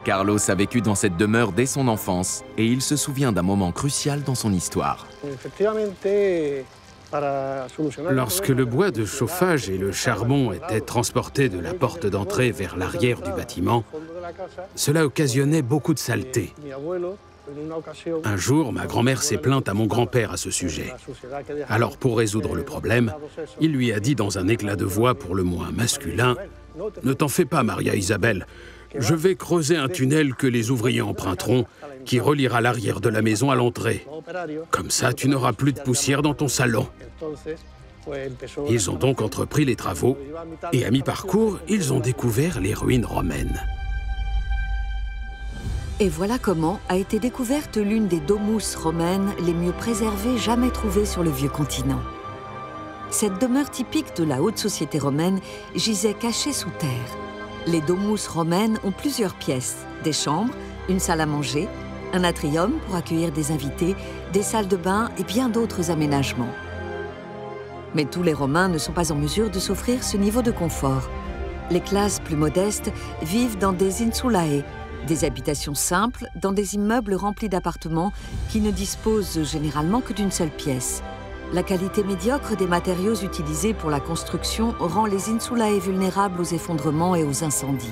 Carlos a vécu dans cette demeure dès son enfance et il se souvient d'un moment crucial dans son histoire. Lorsque le bois de chauffage et le charbon étaient transportés de la porte d'entrée vers l'arrière du bâtiment, cela occasionnait beaucoup de saleté. Un jour, ma grand-mère s'est plainte à mon grand-père à ce sujet. Alors, pour résoudre le problème, il lui a dit dans un éclat de voix pour le moins masculin « Ne t'en fais pas, Maria Isabelle, je vais creuser un tunnel que les ouvriers emprunteront, qui reliera l'arrière de la maison à l'entrée. Comme ça, tu n'auras plus de poussière dans ton salon. » Ils ont donc entrepris les travaux et à mi-parcours, ils ont découvert les ruines romaines. Et voilà comment a été découverte l'une des domus romaines les mieux préservées jamais trouvées sur le vieux continent. Cette demeure typique de la haute société romaine gisait cachée sous terre. Les domus romaines ont plusieurs pièces, des chambres, une salle à manger, un atrium pour accueillir des invités, des salles de bain et bien d'autres aménagements. Mais tous les Romains ne sont pas en mesure de s'offrir ce niveau de confort. Les classes plus modestes vivent dans des insulae, des habitations simples dans des immeubles remplis d'appartements qui ne disposent généralement que d'une seule pièce. La qualité médiocre des matériaux utilisés pour la construction rend les insulae vulnérables aux effondrements et aux incendies.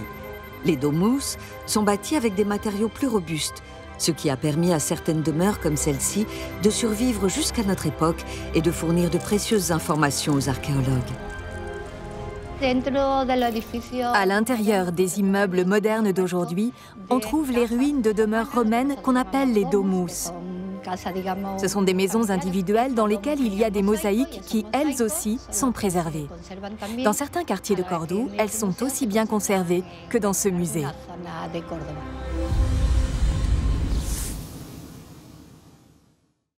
Les domus sont bâtis avec des matériaux plus robustes, ce qui a permis à certaines demeures comme celle-ci de survivre jusqu'à notre époque et de fournir de précieuses informations aux archéologues. À l'intérieur des immeubles modernes d'aujourd'hui, on trouve les ruines de demeures romaines qu'on appelle les domus. Ce sont des maisons individuelles dans lesquelles il y a des mosaïques qui, elles aussi, sont préservées. Dans certains quartiers de Cordoue, elles sont aussi bien conservées que dans ce musée.